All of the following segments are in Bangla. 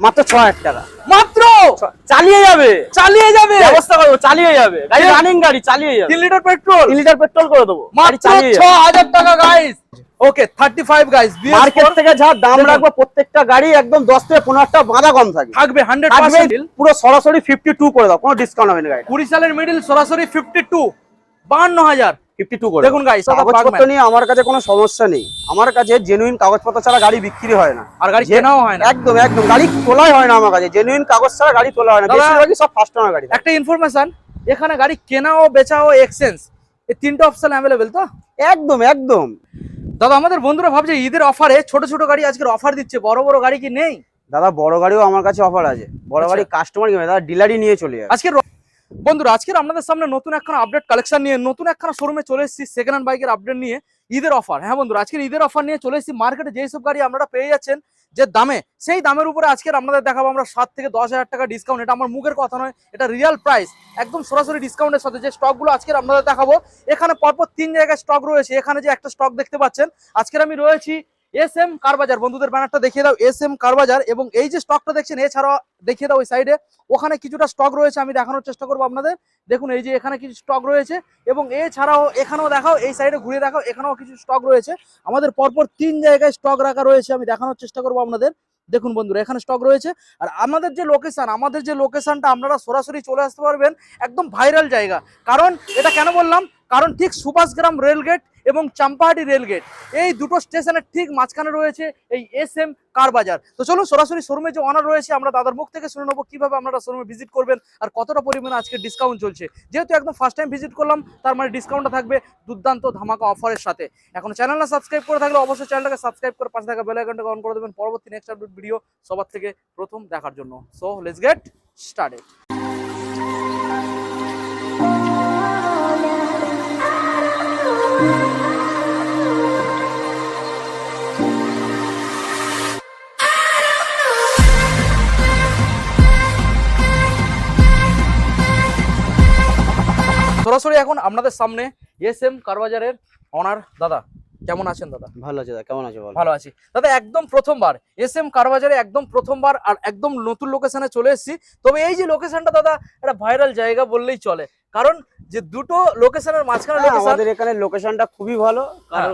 মাত্র 6000 টাকা। মাত্র চালিয়ে যাবে ব্যবস্থা করবো, চালিয়ে যাবে গাড়ি, রানিং গাড়ি চালিয়ে যাবে। 3 লিটার পেট্রোল 3 লিটার পেট্রোল করে দেবো, গাড়ি মাত্র চালিয়ে যাবে। 6000 টাকা গাইস। ওকে 35 গাইস। মার্কেট থেকে যা দাম রাখবো প্রত্যেকটা গাড়ি একদম 10 থেকে 15 টাকা বাঁধা কম থাকবে। থাকবে 100% পুরো সরাসরি 52 করে দাও, কোনো ডিসকাউন্ট হবে না। গাড়ি 20 সালের মিডল সরাসরি 52 52000 52 করে দেখুন গাইস। কাগজপত্র নিয়ে আমার কাছে কোনো সমস্যা নেই। আমার কাছে জেনুইন কাগজপত্র ছাড়া গাড়ি বিক্রি হয় না, আর গাড়ি কেনাও হয় না। একদম একদম গাড়ি তোলাই হয় না আমার কাছে, জেনুইন কাগজ ছাড়া গাড়ি তোলা হয় না। বেশিরভাগই সব ফার্স্ট ওনার গাড়ি। একটা ইনফরমেশন, এখানে গাড়ি কেনাও বেচাও এক্সচেঞ্জ এই তিনটা অপশন अवेलेबल তো? একদম একদম। দাদা আমাদের বন্ধুরা ভাবছে ঈদের অফারে ছোট ছোট গাড়ি আজকের অফার দিচ্ছে, বড় বড় গাড়ি কি নেই? দাদা বড় গাড়িও আমার কাছে অফার আছে, বড় গাড়ি কাস্টমার কিনবে, দাদা ডিলারই নিয়ে চলে যায়। আজকের বন্ধুরা আজকের আপনাদের সামনে নতুন একখানা আপডেট কালেকশন নিয়ে নতুন একখানা শোরুমে চলে এসেছি সেকেন্ড হ্যান্ড বাইকের আপডেট নিয়ে ঈদের অফার। হ্যাঁ বন্ধুরা আজকের ঈদের অফার নিয়ে চলে এসেছি। মার্কেটে যেই সব গাড়ি আপনারা পেয়ে যাচ্ছেন যে দামে, সেই দামের উপরে আজকের আপনাদের দেখাবো আমরা 7 থেকে 10,000 টাকা ডিসকাউন্ট। এটা আমার মুখের কথা নয়, এটা রিয়েল প্রাইস, একদম সরাসরি ডিসকাউন্টের সাথে যে স্টকগুলো আজকের আপনাদের দেখাবো। এখানে পরপর 3 জায়গায় স্টক রয়েছে। এখানে যে একটা স্টক দেখতে পাচ্ছেন, আজকের আমি রয়েছি SM কার বাজার। বন্ধুদের ব্যানারটা দেখিয়ে দাও, SM কার বাজার। এবং এই যে স্টকটা দেখছেন এছাড়াও দেখিয়ে দাও ওই সাইডে, ওখানে কিছুটা স্টক রয়েছে, আমি দেখানোর চেষ্টা করবো আপনাদের। দেখুন এই যে এখানে কিছু স্টক রয়েছে এবং এছাড়াও এখানেও দেখাও, এই সাইডে ঘুরে দেখাও, এখানেও কিছু স্টক রয়েছে। আমাদের পরপর 3 জায়গায় স্টক রাখা রয়েছে, আমি দেখানোর চেষ্টা করবো আপনাদের। দেখুন বন্ধুরা এখানে স্টক রয়েছে। আর আমাদের যে লোকেশনটা আপনারা সরাসরি চলে আসতে পারবেন, একদম ভাইরাল জায়গা। কারণ এটা কেন বললাম, কারণ ঠিক সুভাষগ্রাম রেলগেট এবং চাম্পাহাটি রেলগেট এই দুটো স্টেশনের ঠিক মাঝখানে রয়েছে এই SM কার বাজার। তো চলুন সরাসরি শোরুমে যে অনার রয়েছে আমরা দাদার মুখ থেকে শুনে নেবো কিভাবে আপনারা শোরুমে ভিজিট করবেন আর কতটা পরিমাণে আজকে ডিসকাউন্ট চলছে। যেহেতু একদম ফার্স্ট টাইম ভিজিট করলাম, তার মানে ডিসকাউন্টটা থাকবে দুর্দান্ত ধামাকা অফারের সাথে। এখন চ্যানেলটা সাবস্ক্রাইব করে থাকলে অবশ্যই চ্যানেলটাকে সাবস্ক্রাইব করে পাশে থাকা বেল আইকনটাকে অন করে দেবেন পরবর্তী নেক্সট আপডেট ভিডিও সবার থেকে প্রথম দেখার জন্য। So let's get started. সরাসরি এখন আপনাদের সামনে SM কার বাজারের অনার দাদা। কেমন আছেন দাদা? ভালো আছে দাদা, কেমন আছো? ভালো আছি দাদা। একদম প্রথমবার SM কার বাজারে, একদম প্রথমবার আর একদম নতুন লোকেশনে চলে এসেছি। তবে এই যে লোকেশনটা দাদা একটা ভাইরাল জায়গা বললেই চলে, কারণ যে দুটো লোকেশনের মাঝখানে আমাদের এখানে লোকেশনটা খুবই ভালো।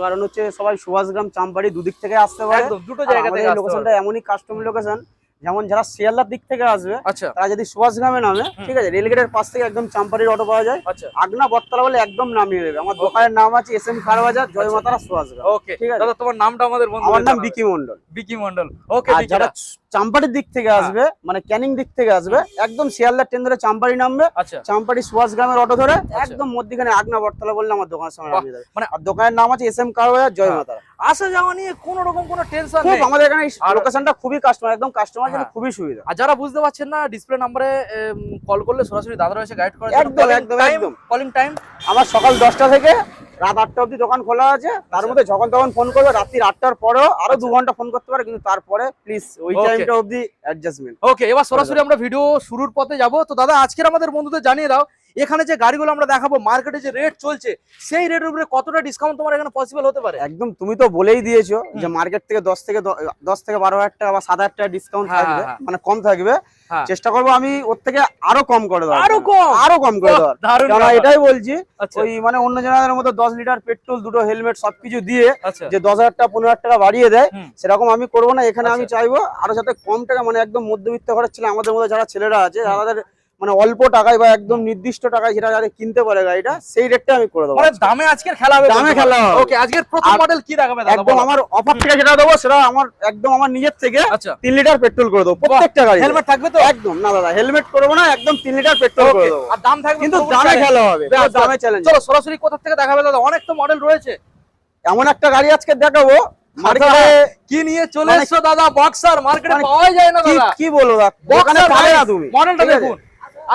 কারণ হচ্ছে সবাই সুভাষগ্রাম চাম্পাহাটি দুদিক থেকে আসতে পারে, একদম দুটো জায়গা থেকে লোকেশনটা এমনই কাস্টমার লোকেশন। যেমন যারা শিয়ালদার দিক থেকে আসবে তারা যদি সুভাষগ্রামে নামে, ঠিক আছে, রেলগেটের পাশ থেকে একদম চাম্পাহাটির অটো পাওয়া যায়। আগনা বটতলা বলে একদম নামিয়ে দেবে। আমার দোকানের নাম আছে SM কার বাজার, জয় মাতারা সুভাষগ্রাম। ওকে ঠিক আছে দাদা, তোমার নামটা আমাদের বন্ধু? আমার নাম বিকি মন্ডল। বিকি মন্ডল। ওকে। আর যারা চাম্পাহাটির দিক থেকে আসবে, মানে ক্যানিং দিক থেকে আসবে, একদম শিয়ালদার ট্রেন ধরে চাম্পাহাটি নামবে, চাম্পাহাটি সুভাষগ্রামের অটো ধরে একদম মধ্যখানে আগনা বটতলা বললে আমার দোকানের সামনে নামিয়ে দেবে। মানে দোকানের নাম আছে SM কার বাজার, জয় মাতারা। আসা যাওয়া নিয়ে কোনো রকম কোনো টেনশন নেই। আমাদের এখানে লোকেশনটা খুবই কাস্টমার, একদম কাস্টমার জন্য খুবই সুবিধা। আর যারা বুঝতে পারছেন না, ডিসপ্লে নম্বরে কল করলে সরাসরি দাদারা এসে গাইড করে। একদম একদম একদম। কলিং টাইম আমার সকাল 10টা থেকে রাত 8টা অবধি দোকান খোলা আছে। তার মধ্যে যখন তখন ফোন করবে, রাত্রি 8টার পরেও আরো 2 ঘন্টা ফোন করতে পারে, কিন্তু তারপরে প্লিজ ওই টাইমটা অবধি অ্যাডজাস্টমেন্ট। ওকে, এবার সরাসরি আমরা ভিডিও শুরুর পথে যাব। তো দাদা আজকের আমাদের বন্ধুদের জানিয়ে দাও, এখানে যে গাড়িগুলো আমরা দেখাবো মার্কেটে যে রেট চলছে, সেই রেটের উপরে কতটা ডিসকাউন্ট তোমার এখানে পসিবল হতে পারে? একদম, তুমি তো বলেই দিয়েছো যে মার্কেট থেকে 10 থেকে 12,000 টাকা বা 7,000 টাকা ডিসকাউন্ট থাকবে, মানে কম থাকবে। চেষ্টা করবো আমি ওর থেকে আরো কম করে দেওয়ার, আরো কম করে দেওয়ার। কারণ এটাই বলছি, ওই মানে অন্য জনের মতো 10 লিটার পেট্রোল, 2টো হেলমেট সবকিছু দিয়ে যে 10,000 টাকা 15,000 টাকা বাড়িয়ে দেয়, সেরকম আমি করবো না। এখানে আমি চাইবো আরো যাতে কম টাকা, মানে একদম মধ্যবিত্ত ঘরের ছেলে, আমাদের মধ্যে যারা ছেলেরা আছে, যাদের মানে অল্প টাকায় বা একদম নির্দিষ্ট টাকায় যেটা যারা কিনতে পারে গাড়িটা, সেই রেটটা আমি করে দেবো। মানে দামে আজকের খেলা হবে, দামে খেলা হবে। ওকে, আজকের প্রথম মডেল কি দেখাবে দাদা? একদম আমার অফার থেকে যেটা দেবো সেটা আমার একদম আমার নিজের থেকে 3 লিটার পেট্রোল করে দেবো প্রত্যেকটা গাড়ি। হেলমেট থাকবে তো? একদম না দাদা, হেলমেট করবো না, একদম 3 লিটার পেট্রোল করে দেবো। আর দাম থাকবে, কিন্তু দামে খেলা হবে, দামে চ্যালেঞ্জ। চলো সরাসরি কোথা থেকে দেখাবে দাদা? অনেক তো মডেল রয়েছে। এমন একটা গাড়ি আজকে দেখাবো মার্কেটে কি নিয়ে চলে এসছো দাদা? বক্সার মার্কেটে পাওয়া যায় না দাদা। কি বলো দাদা, ওখানে পাবে না তুমি। মডেলটা দেখুন।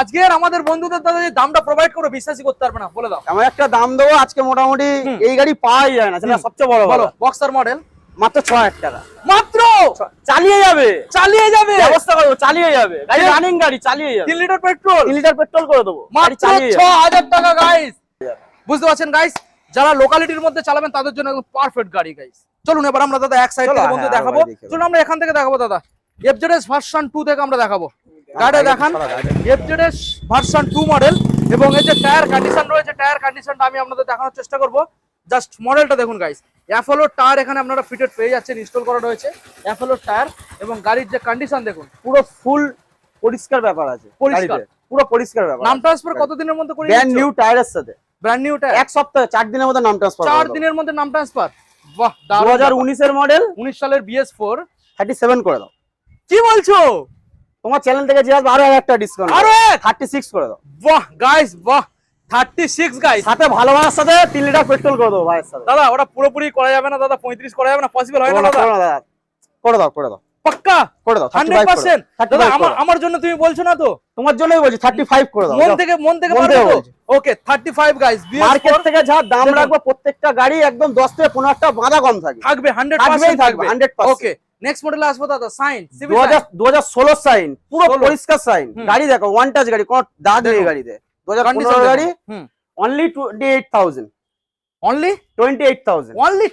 আজকের আমাদের বন্ধুদের দাদা যে দামটা প্রোভাইড করো বিশ্বাসই করতে পারবে না, বলে দাও। এমন একটা দাম দেবো আজকে মোটামুটি এই গাড়ি পাওয়াই যায় না, সেটা সবচেয়ে বড়। বলো, বক্সার মডেল মাত্র 6,000 টাকা। মাত্র চালিয়ে যাবে ব্যবস্থা করবো, চালিয়ে যাবে গাড়ি, রানিং গাড়ি চালিয়ে যাবে। 3 লিটার পেট্রোল, 3 লিটার পেট্রোল করে দেবো, মাত্র 6,000 টাকা গাইস। বুঝতে পারছেন গাইস, যারা লোকালিটির মধ্যে চালাবেন তাদের জন্য একদম পারফেক্ট গাড়ি গাইস। চলুন এবার আমরা দাদা এক সাইড থেকে বন্ধু দেখাবো। চলুন আমরা এখান থেকে দেখাবো দাদা। এফজেডএস ভার্সন 2 থেকে আমরা দেখাবো। গাড়ি দেখান, এফজেডএস ভার্সন 2 মডেল, এবং এই যে টায়ার কন্ডিশন রয়েছে, টায়ার কন্ডিশনটা আমি আপনাদের দেখানোর চেষ্টা করব। জাস্ট মডেলটা দেখুন গাইস, অ্যাপোলো টায়ার এখানে আপনারা ফিটেড পেয়ে যাচ্ছেন, ইনস্টল করা রয়েছে অ্যাপোলো টায়ার, এবং গাড়ির যে কন্ডিশন দেখুন পুরো ফুল পরিষ্কার ব্যাপার আছে, পরিষ্কার, পুরো পরিষ্কার ব্যাপার। নাম ট্রান্সফার কতদিনের মধ্যে করে? ব্র্যান্ড নিউ টায়ারের সাথে, ব্র্যান্ড নিউ টায়ার, এক সপ্তাহে 4 দিনের মধ্যে নাম ট্রান্সফার, 4 দিনের মধ্যে নাম ট্রান্সফার। বাহ, 2019 এর মডেল, 19 সালের BS4 37 করে দাও। কি বলছো? তোমার চ্যানেল থেকে যে আসবে আরো 1000 টাকা ডিসকাউন্ট, আরো 36 করে দাও। বাহ গাইস, বাহ, 36 গাইস, সাথে ভালোবাসার সাথে 3 লিটার পেট্রোল করে দাও ভাইয়ের সাথে। দাদা ওটা পুরোপুরি করা যাবে না দাদা, 35 করা যাবে না, পসিবল হয় না দাদা। করে দাও, করে দাও, পাক্কা করে দাও, 100%। দাদা আমার জন্য তুমি বলছো না তো? তোমার জন্যই বলছি 35 করে দাও, মন থেকে পারবে তো? ওকে 35 গাইস। মার্কেট থেকে যা দাম রাখবো প্রত্যেকটা গাড়ি একদম 10 থেকে 15 টাকা বাঁধা কম থাকবে, 100% থাকবে 100%। ওকে, নেক্সট মডেলে আসবো দাদা, সাইন 2016 সাইন, পুরো পরিষ্কার সাইন। গাড়ি দেখো, ওয়ান টাচ গাড়ি, কোনো দাগ নেই গাড়িতে। 2015 গাড়ি, অনলি 28,000, অনলি 28,000, অনলি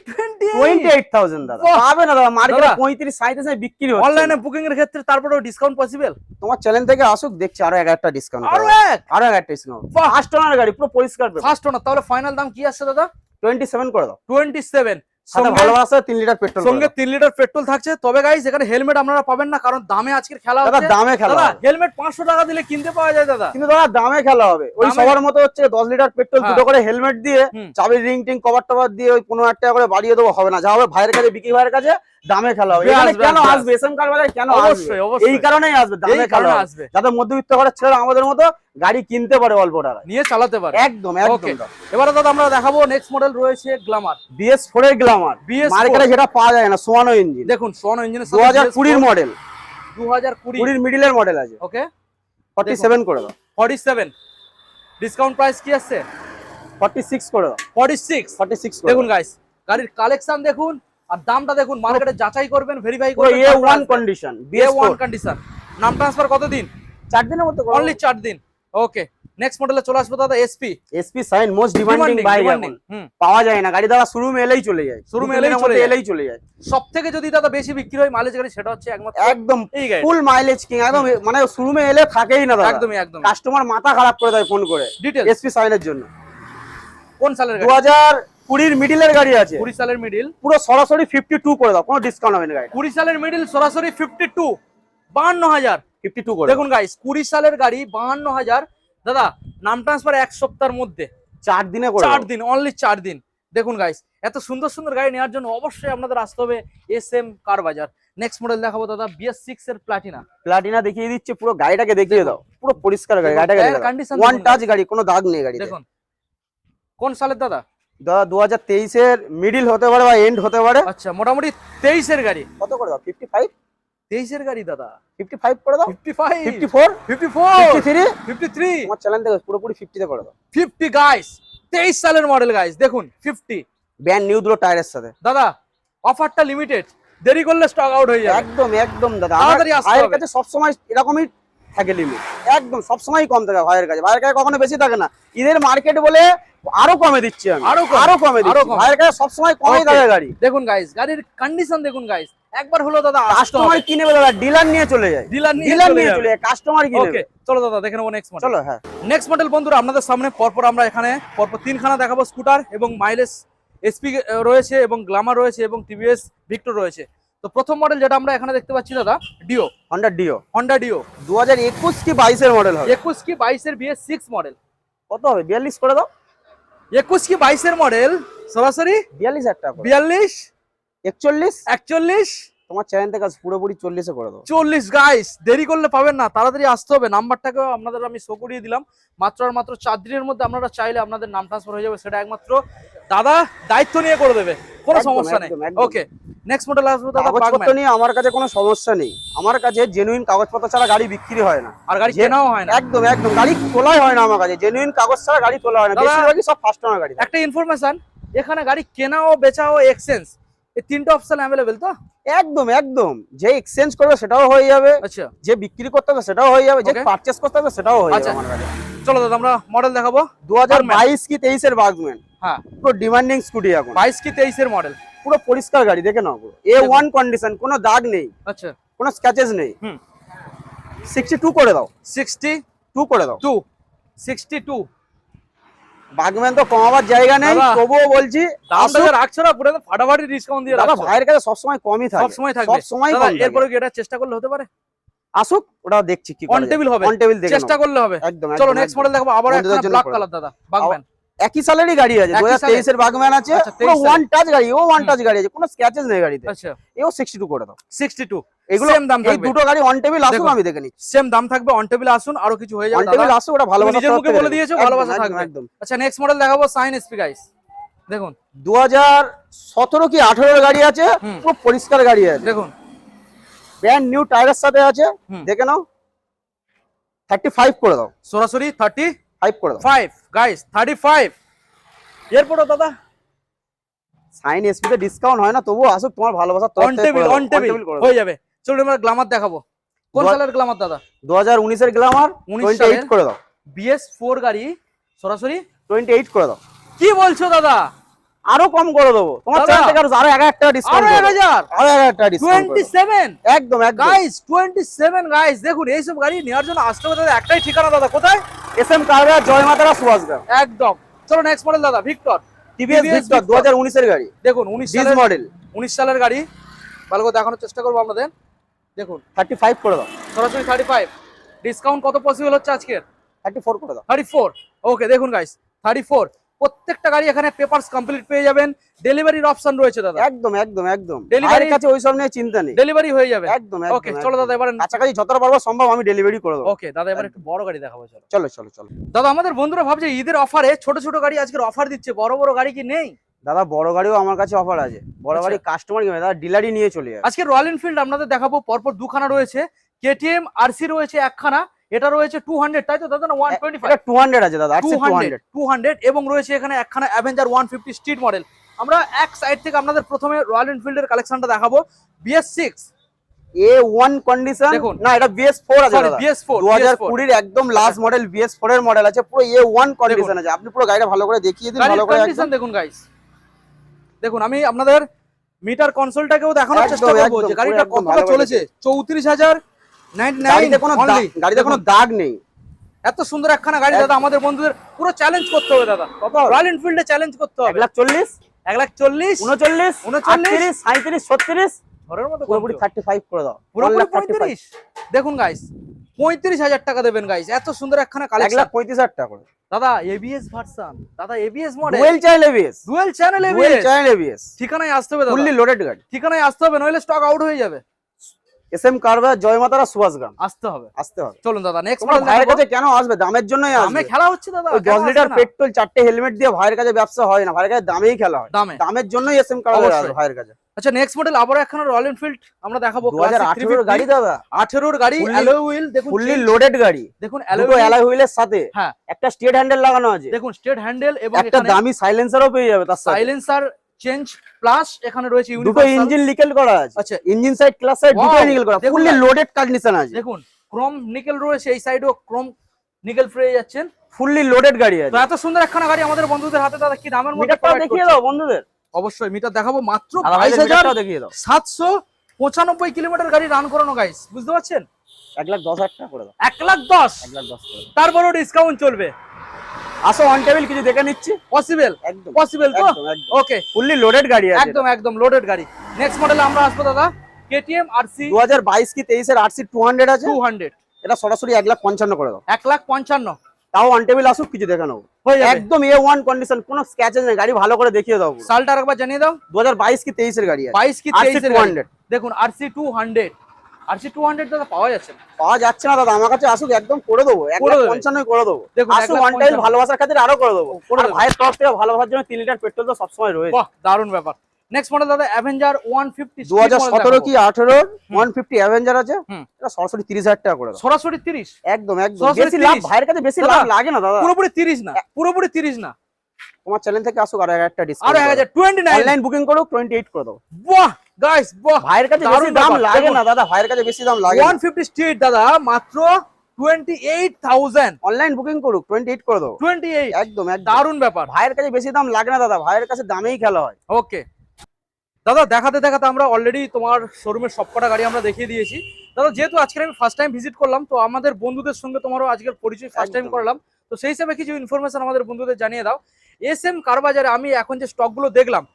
28,000 দাদা। পাবে না দাদা, মার্কেটে 35-37 বিক্রি হচ্ছে। অনলাইনে বুকিং এর ক্ষেত্রে তারপরেও ডিসকাউন্ট পসিবল? তোমার চ্যানেল থেকে আসুক, দেখছি আরো 1000 টাকা ডিসকাউন্ট, আরো 1000 ডিসকাউন্ট। ফার্স্ট ওনার গাড়ি, পুরো পরিষ্কার ফার্স্ট ওনার। তাহলে ফাইনাল দাম কি আসছে দাদা? 27 করে দাও, 27। সাথে ভালোবাসা 3 লিটার পেট্রোল, সঙ্গে 3 লিটার পেট্রোল থাকছে। তবে গাইস এখানে হেলমেট আপনারা পাবেন না, কারণ দামে আজকের খেলা দাদা, হচ্ছে। দামে খেলা দাদা হবে। হেলমেট 500 টাকা দিলে কিনতে পাওয়া যায় দাদা, কিন্তু দাদা দামে খেলা হবে। ওই সবার মতো হচ্ছে 10 লিটার পেট্রোল, দুটো করে হেলমেট দিয়ে, চাবি রিং টিং কভার টভার দিয়ে ওই 15,000 টাকা করে বাড়িয়ে দেবো, হবে না। যা হবে ভাইয়ের কাছে, বিক্রি ভাইয়ের কাছে দামে খেলা হবে। এখানে কেন আসবে এসএম কার বাজারে, কেন আসবে? এই কারণেই আসবে, দামে খেলা আসবে, যাতে মধ্যবিত্ত ঘরের ছেলেরা আমাদের মতো গাড়ি কিনতে পারে, অল্প টাকা নিয়ে চালাতে পারে। একদম একদম। এবারে দাদা আমরা দেখাবো নেক্সট মডেল রয়েছে গ্ল্যামার, BS4 এর গ্ল্যামার। মার্কেটে যেটা পাওয়া যায় না, সোয়ানো ইঞ্জিন। দেখুন সোয়ানো ইঞ্জিনের 2020 এর মডেল, 2020 এর মিডলের মডেল আছে। ওকে 47 করে দাও, 47। ডিসকাউন্ট প্রাইস কি আছে? 46 করে দাও, 46। দেখুন গাইস, গাড়ির কালেকশন দেখুন আর দামটা দেখুন, মার্কেটে যাচাই করবেন, ভেরিফাই করবেন। A1 condition, A1 condition. নাম ট্রান্সফার কতদিন? 4 দিনের মধ্যে, অনলি 4 দিন। ওকে, নেক্সট মডেলে চলে আসবো দাদা, SP shine, most demanding bike. এখন পাওয়া যায় না গাড়ি দাদা, শোরুমে এলেই চলে যায়, এলেই চলে যায়। সবথেকে যদি দাদা বেশি বিক্রি হয় মাইলেজ গাড়ি, সেটা হচ্ছে একদম ফুল মাইলেজ কিং, একদম মানে শোরুমে এলে থাকেই না দাদা, একদম। কাস্টমার মাথা খারাপ করে দেয় ফোন করে ডিটেইলস SP সাইনের জন্য। কোন সালের গাড়ি? 2020 এর মিডলের গাড়ি আছে, 20 সালের মিডল, পুরো সরাসরি 52 করে দাও, কোনো ডিসকাউন্ট হবে না গাড়ি। 20 সালের মিডল সরাসরি 52, 52,000, 52 করে দেখুন গাইস, 20 সালের গাড়ি 52,000। দাদা নাম ট্রান্সফার 1 সপ্তাহের মধ্যে, 4 দিনে করে 4 দিন, অনলি 4 দিন। দেখুন গাইস, এত সুন্দর সুন্দর গাড়ি নেওয়ার জন্য অবশ্যই আপনাদের আসতে হবে SM কার বাজার। নেক্সট মডেল দেখাবো দাদা, BS6 এর প্লাটিনা দেখিয়ে দিচ্ছে, পুরো গাড়িটাকে দেখিয়ে দাও, পুরো পরিষ্কার গাড়ি, গাড়িটাকে দেখো, ওয়ান টাচ গাড়ি, কোনো দাগ নেই গাড়ি। দেখুন কোন সালের দাদা? 2023 এর মিডল হতে পারে বা এন্ড হতে পারে। আচ্ছা, মোটামুটি 23 এর গাড়ি। কত করে দাও? 55। 23 এর গাড়ি দাদা, 55 করে দাও, 55, 54, 53, 53। তোমার চ্যানেল থেকে পুরোপুরি 50 তে করে দাও। 50 গাইস, 23 সালের মডেল গাইস, দেখুন 50, ব্র্যান্ড নিউ দুটো টায়ারের সাথে। দাদা অফারটা লিমিটেড, দেরি করলে স্টক আউট হয়ে যাবে। একদম একদম দাদা, তাড়াতাড়ি আসতে হবে। ভাইয়ের কাছে সবসময় এরকমই থাকে লিমিট, একদম সবসময় কম থাকে ভাইয়ের কাছে কখনো বেশি থাকে না। ঈদের মার্কেট বলে আরো কমে দিচ্ছি আমি, আরো কমে দিচ্ছি ভাইয়ের কাছে, সবসময় কমই থাকে গাড়ি। দেখুন গাইস, গাড়ির কন্ডিশন দেখুন গাইস, একবার হলো দাদা কাস্টমার কিনে দাদা, ডিলার নিয়ে চলে যায়, ডিলার নিয়ে চলে যায়, কাস্টমার কিনে। ওকে চলো দাদা দেখে নেবো নেক্সট মডেল। চলো, হ্যাঁ নেক্সট মডেল বন্ধুরা আপনাদের সামনে পরপর আমরা এখানে পরপর 3খানা দেখাবো, স্কুটার এবং মাইলেজ SP রয়েছে, এবং গ্ল্যামার রয়েছে, এবং TVS ভিক্টর রয়েছে। তো প্রথম মডেল যেটা আমরা এখানে দেখতে পাচ্ছি দাদা, হন্ডা ডিও 2021 কি 22 এর মডেল হবে, 21 কি 22 এর BS6 মডেল। কত হবে? 42 করে দাও। 21 কি 22 এর মডেল সরাসরি 42,000 টাকা, 42, 41। 41। তোমার চ্যানেল থেকে পুরোপুরি 40 এ করে দাও। 40 গাইস, দেরি করলে পাবেন না, তাড়াতাড়ি আসতে হবে। নাম্বারটাকেও আপনাদের আমি শো করিয়ে দিলাম, মাত্র আর মাত্র 4 দিনের মধ্যে আপনারা চাইলে আপনাদের নাম ট্রান্সফার হয়ে যাবে, সেটা একমাত্র দাদা দায়িত্ব নিয়ে করে দেবে, কোনো সমস্যা নেই। ওকে নেক্সট মডেল আসবে দাদা, কাগজপত্র নিয়ে আমার কাছে কোনো সমস্যা নেই, আমার কাছে জেনুইন কাগজপত্র ছাড়া গাড়ি বিক্রি হয় না, আর গাড়ি কেনাও হয় না। একদম গাড়ি তোলাই হয় না আমার কাছে, জেনুইন কাগজ ছাড়া গাড়ি তোলা হয় না, বেশিরভাগই সব ফার্স্ট ওনার গাড়ি। একটা ইনফরমেশন, এখানে গাড়ি কেনাও বেচাও এক্সচেঞ্জ, এই তিনটা অপশন अवेलेबल তো? একদম যে এক্সচেঞ্জ করবে সেটাও হয়ে যাবে, আচ্ছা যে বিক্রি করতে হবে সেটাও হয়ে যাবে, যে পারচেজ করতে হবে সেটাও হয়ে যাবে আমার কাছে। চলো দাদা আমরা মডেল দেখাবো, 2022 কি 23 এর বাগম্যান। হ্যাঁ, পুরো ডিমান্ডিং স্কুটি, এখন 22 কি 23 এর মডেল, পুরো পরিষ্কার গাড়ি, দেখে নাও, পুরো A1 কন্ডিশন, কোনো দাগ নেই। আচ্ছা কোনো স্ক্র্যাচেস নেই। হুম 62 করে দাও, 62 করে দাও। 62 বাগম্যান তো কমাবার জায়গা নেই, দাদা, তবুও বলছি দামটা যে রাখছো না পুরো ফাটাফাটি ডিসকাউন্ট দিয়ে দাদা, রাখছো। ভাইয়ের কাছে সবসময় কমই থাকে, সবসময় থাকবে, সবসময় দাদা কম থাকে। এরপরে কি এটা চেষ্টা করলে হতে পারে? আসুক, ওটা দেখছি কি অন টেবিল হবে, অন টেবিল দেখে চেষ্টা করলে হবে। একদম। চলো নেক্সট মডেল দেখাবো, আবার বন্ধুদের একটা জন্য ব্ল্যাক করে কালার দাদা, বাগম্যান একই সালেরই গাড়ি আছে, 2023 এর বাগম্যান আছে, আচ্ছা, পুরো 23 ওয়ান টাচ গাড়ি, ও ওয়ান টাচ গাড়ি আছে, কোনো স্ক্র্যাচেস নেই গাড়িতে। আচ্ছা এও 62 করে দাও। 62 এগুলো সেম দাম এই থাকবে, দুটো গাড়ি অন টেবিল আসুন, দেখুন, আমি দেখে নিচ্ছি। সেম দাম থাকবে, অন টেবিল আসুন, আরো কিছু হয়ে যাবে অন টেবিল দাদা, আসুন, ওটা ভালোবাসা নিজের মুখে বলে দিয়েছো, ভালোবাসা থাকবে একদম। আচ্ছা নেক্সট মডেল দেখাবো সাইন এসপি গাইস, দেখুন 2017 কি 18 এর গাড়ি আছে, পুরো পরিষ্কার গাড়ি আছে, দেখুন ব্র্যান্ড নিউ টায়ারের সাথে আছে, হুম। দেখে নাও। 35 করে দাও, সরাসরি 5 করে দাও। 35 গাইস 35। এরপরে দাদা সাইন এসপি তে ডিসকাউন্ট হয় না, তবুও আসুক, তোমার ভালোবাসা অন টেবিল হয়ে যাবে। চলো আমরা গ্ল্যামার দেখাবো, কোন সালের গ্ল্যামার দাদা? 2019 এর গ্ল্যামার 28 করে দাও, BS4 গাড়ি, সরাসরি 28 করে দাও। কি বলছো দাদা? আরো কম করে দেবো, তোমার দাদা, চ্যানেল থেকে আরো 1000 টাকা ডিসকাউন্ট, আরো 1000, আরো 1000 টাকা ডিসকাউন্ট 27 একদম একদম। গাইস 27 গাইস, দেখুন এইসব গাড়ি নেওয়ার জন্য আসতে হবে দাদা, একটাই ঠিকানা দাদা, কোথায়? এসএম কারবার, জয়মাতারা, সুভাষগ্রাম। একদম। চলো নেক্সট মডেল দাদা, ভিক্টর, টিভিএস ভিক্টর 2019 এর গাড়ি, দেখুন 19 ডিস সালের মডেল, 19 সালের গাড়ি, ভালো করে দেখানোর চেষ্টা করবো আপনাদের। দেখুন 35 করে দাও, সরাসরি 35, ডিসকাউন্ট কত পসিবল হচ্ছে আজকের? 34 করে দাও। 34 ওকে, দেখুন গাইস 34, প্রত্যেকটা গাড়ি এখানে পেপারস কমপ্লিট পেয়ে যাবেন, ডেলিভারির অপশন রয়েছে দাদা, একদম একদম একদম। Delivery- ভাইয়ের কাছে ওইসব নিয়ে চিন্তা নেই, ডেলিভারি হয়ে যাবে। একদম ওকে চলো দাদা এবার, কাছাকাছি যতটা পারবো সম্ভব আমি ডেলিভারি করে দেবো। ওকে দাদা এবার একটু বড় গাড়ি দেখাবো, চলো চলো চলো চলো দাদা। আমাদের বন্ধুরা ভাবছে ঈদের অফারে ছোট ছোট গাড়ি আজকের অফার দিচ্ছে, বড় বড় গাড়ি কি নেই? দাদা, বড় গাড়িও আমার কাছে অফার আছে, বড় গাড়ি কাস্টমার কিনবে, দাদা ডিলারই নিয়ে চলে যাবে। আজকে রয়্যাল এনফিল্ড আপনাদের দেখাবো, পরপর দুখানা রয়েছে, KTM RC রয়েছে একখানা, এটা রয়েছে 200 তাই তো দাদা, না 125? এটা 200 আছে দাদা, 200 এবং রয়েছে এখানে একখানা অ্যাভেঞ্জার 150 স্ট্রিট মডেল। আমরা এক সাইড থেকে আপনাদের প্রথমে রয়্যাল এনফিল্ডের কালেকশনটা দেখাবো, BS6 A1 কন্ডিশন, দেখুন। না এটা BS4 আছে সরি দাদা, BS4 2020 এর একদম লাস্ট মডেল BS4 এর মডেল আছে, পুরো A1 কন্ডিশন আছে। আপনি পুরো গাড়িটা ভালো করে দেখিয়ে দিন, ভালো করে কন্ডিশন দেখুন গাইস, দেখুন আমি আপনাদের মিটার কনসোলটাকেও দেখানোর একদম, চেষ্টা করব একদম, যে গাড়িটা একদম কতটা ভালো করে চলেছে। 34,099 গাড়িতে কোনো only। গাড়িতে কোনো দাগ নেই। এত সুন্দর একখানা গাড়ি দাদা, আমাদের বন্ধুদের পুরো চ্যালেঞ্জ করতে হবে দাদা, রয়্যাল এনফিল্ডে চ্যালেঞ্জ করতে হবে। 1,40,000, 1,40,000, 39, 39, 37, 36, ঘরের মতো পুরোপুরি 35 করে দাও, পুরোপুরি 1,35,000, 35। দেখুন গাইস 35,000 টাকা দেবেন গাইস, এত সুন্দর একখানা কালেকশন 1,35,000 টাকা করে দাদা। ABS ভার্সন দাদা, ABS model, dual channel ABS, dual channel dual ABS, channel ABS, ঠিকানায় আসতে হবে দাদা, ফুললি লোডেড গাড়ি, ঠিকানায় আসতে হবে, নইলে স্টক আউট হয়ে যাবে, এসএম কারবার, জয়মাতারা, সুভাষগ্রাম আসতে হবে। আসতে হবে। চলুন দাদা নেক্সট তোমার মডেল ভাইয়ের কাছে কেন আসবে? দামের জন্যই দামে আসবে। খেলা হচ্ছে দাদা, ওই 10 লিটার পেট্রোল 4টে হেলমেট দিয়ে ভাইয়ের কাছে ব্যবসা হয় না, ভাইয়ের কাছে দামেই খেলা হয়, দামে। দামের জন্যই এসএম কারবার অবশ্যই। আসবে ভাইয়ের কাছে। আচ্ছা নেক্সট মডেল আবার একখানা রয়্যাল এনফিল্ড আমরা দেখাবো, 2018 এর গাড়ি দাদা, 18 এর গাড়ি, Fully- অ্যালয় হুইল, দেখুন ফুললি লোডেড গাড়ি, দেখুন দুটো অ্যালয় হুইলের সাথে হ্যাঁ একটা স্টেট হ্যান্ডেল লাগানো আছে, দেখুন স্ট্রেট হ্যান্ডেল এবং একটা এখানে দামি সাইলেন্সারও পেয়ে যাবে তার সাথে, সাইলেন্সার চেঞ্জ প্লাস এখানে রয়েছে দুটো ইউনিভার্সাল। ইঞ্জিন নিকেল করা আছে, আচ্ছা ইঞ্জিন সাইড ক্লাস সাইড দুটো Wow! নিকেল করা, দেখুন ফুললি না। লোডেড কন্ডিশন আছে, দেখুন ক্রোম নিকেল রয়েছে, এই সাইডেও ক্রোম নিকেল পেয়ে যাচ্ছেন, ফুললি লোডেড গাড়ি তো আছে। এত সুন্দর একখানা গাড়ি আমাদের বন্ধুদের হাতে দাদা কি দামের মধ্যে মিটারটাও provide দেখিয়ে করছে? দাও বন্ধুদের, অবশ্যই মিটার দেখাবো, মাত্র দাদা ভাইদের 22,795 মিটারটাও দেখিয়ে দাও, কিলোমিটার গাড়ি রান করানো গাইস, বুঝতে পারছেন? 1,10,000 টাকা করে দাও, 1,10,000, 1,10,000 করে দাও। তারপরেও ডিসকাউন্ট চলবে, আসো অন টেবিল কিছু দেখে নিচ্ছি, পসিবল একদম পসিবল তো, একদম, একদম। ওকে ফুললি লোডেড গাড়ি আছে, একদম একদম লোডেড গাড়ি। নেক্সট মডেলে আমরা আসবো দাদা, KTM RC 2022 কি 23 এর RC 200 আছে, 200, এটা সরাসরি 1,55,000 করে দাও, 1,55,000 তাও অন টেবিল আসুক কিছু দেখে নাও, হয়ে যাবে। একদম A1 কন্ডিশন, কোনো স্ক্র্যাচেস নেই, গাড়ি ভালো করে দেখিয়ে দাও। সালটা একবার জানিয়ে দাও, 2022 কি 23 এর গাড়ি আছে, 22 কি RC 23 এর গাড়ি। 200 দেখুন RC 200 দাদা পাওয়া যাচ্ছে না, পাওয়া যাচ্ছে না দাদা, আমার কাছে আসুক একদম করে দেবো, করে দেবে। 1,55,000 করে দেবো। দেখুন, আসুক 1,55,000 অন টেবিল ভালোবাসার খাতির আরো করে দেবো, করে আর দেবো। ভাইয়ের তরফ থেকে ভালোবাসার জন্য 3 লিটার পেট্রোল তো সবসময় রয়েছে। বাহ দারুণ ব্যাপার। নেক্সট মডেল দাদা অ্যাভেঞ্জার 150 2017 কি 18 150 অ্যাভেঞ্জার আছে, হুম। এটা সরাসরি 30,000 টাকা করে দাও, সরাসরি 30, একদম একদম। সরাসরি বেশি লাভ 30 ভাইয়ের কাছে বেশি দাদা, লাভ লাগে না দাদা, পুরোপুরি 30 না, পুরোপুরি 30 না, তোমার চ্যানেল থেকে আসুক আর একটা আরো ডিসকাউন্ট, 1,029। অনলাইন বুকিং করুক 28 করে দাও। বাহ গাইস বাহ, ভাইয়ের কাছে বেশি দারুণ দাম ব্যাপার। লাগে দেখুন, না দাদা, ভাইয়ের কাছে বেশি দাম লাগে না। 150 স্ট্রিট দাদা মাত্র 28,000, অনলাইন বুকিং করুক 28 করে দাও, 28, একদম একদম। দারুণ ব্যাপার। ভাইয়ের কাছে বেশি দাম লাগে না দাদা, ভাইয়ের কাছে দামেই খেলা হয়। ওকে দাদা দেখাতে দেখাতে আমরা অলরেডি তোমার শোরুমের সবকটা গাড়ি আমরা দেখিয়ে দিয়েছি। দাদা যেহেতু আজকে আমি ফার্স্ট টাইম ভিজিট করলাম, তো আমাদের বন্ধুদের সঙ্গে তোমারও আজকের পরিচয় ফার্স্ট টাইম একদম। করলাম, তো সেই হিসাবে কিছু ইনফরমেশন আমাদের বন্ধুদের জানিয়ে দাও। এসএম কার বাজারে আমি এখন যে স্টক গুলো দেখলাম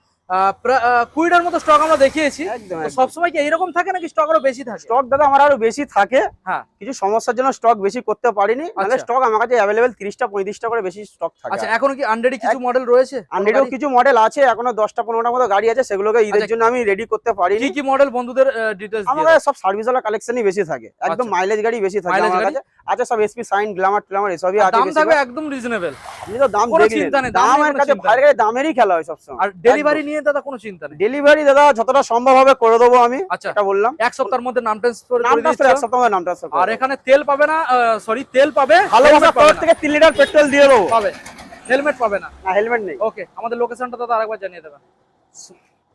20টার মতো স্টক আমরা দেখিয়েছি, একদম তো সবসময় কি এইরকম থাকে নাকি স্টক আরো বেশি থাকে? স্টক দাদা আমার আরো বেশি থাকে, হ্যাঁ কিছু সমস্যার জন্য স্টক বেশি করতে পারিনি, নাহলে আচ্ছা। স্টক আমার কাছে অ্যাভেলেবেল 30টা 35টা করে বেশি স্টক থাকে। আচ্ছা, এখনো কি আনরেডি কিছু মডেল রয়েছে? আনরেডিও কিছু মডেল আছে, এখনো 10টা 15টা মতো গাড়ি আছে, সেগুলোকে ঈদের আচ্ছা। জন্য আমি রেডি করতে পারিনি। কি কি মডেল বন্ধুদের ডিটেইলস আমার দিয়ে কাছে সব সার্ভিস ওয়ালা কালেকশনই বেশি থাকে, একদম আচ্ছা। মাইলেজ গাড়ি বেশি থাকে Mileage আমার গাড়ি? কাছে। আছে সব এসপি সাইন গ্ল্যামার ট্ল্যামার এসবই দাও? আছে দাম থাকবে বেশিরভাগ। একদম রিজনেবল, আপনি তো দাম কোনো দেখলেন, চিন্তা নেই, দাম দামের আমার কোনো কাছে চিন্তা ভাইয়ের কাছে দামেরই খেলা হয় সবসময়। আর ডেলিভারি নিয়ে দাদা কোনো চিন্তা নেই? ডেলিভারি দাদা যতটা সম্ভব হবে করে দেবো আমি, আচ্ছা, এটা বললাম। এক সপ্তাহের মধ্যে নাম ট্রান্সফার নাম করে ট্রান্সফার দিচ্ছ। এক সপ্তাহের নাম ট্রান্সফার আর এখানে তেল পাবে না, সরি তেল পাবে, ভালোবাসা helmet পাবে তরফ না। থেকে 3 লিটার পেট্রোল দিয়ে দেবো। পাবে, হেলমেট পাবে না। না হেলমেট নেই। ওকে, আমাদের লোকেশনটা দাদা আরেকবার জানিয়ে দেবেন।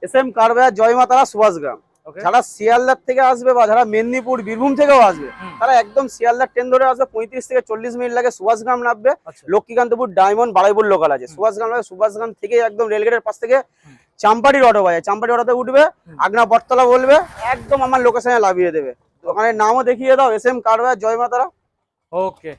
এসএম কারবাজার জয়মাতারা সুভাষগ্রাম। ওকে, যারা শিয়ালদার থেকে আসবে বা যারা মেদিনীপুর বীরভূম থেকেও আসবে, তারা একদম শিয়ালদার ট্রেন ধরে আসবে, 35 থেকে 40 মিনিট লাগে, সুভাষগ্রাম নামবে। আচ্ছা লক্ষ্মীকান্তপুর ডায়মন্ড বাড়াইপুর লোকাল আছে, সুভাষগ্রাম লাগে, সুভাষগ্রাম থেকে একদম রেলগেটের পাশ থেকে চাম্পাটির অটো পাওয়া যায়, চাম্পাটি অটোতে উঠবে, আগনা বটতলা বলবে, একদম আমার লোকেশনে লাভিয়ে দেবে। দোকানের নামও দেখিয়ে দাও, এসএম কারবাজার জয়মাতারা। ওকে।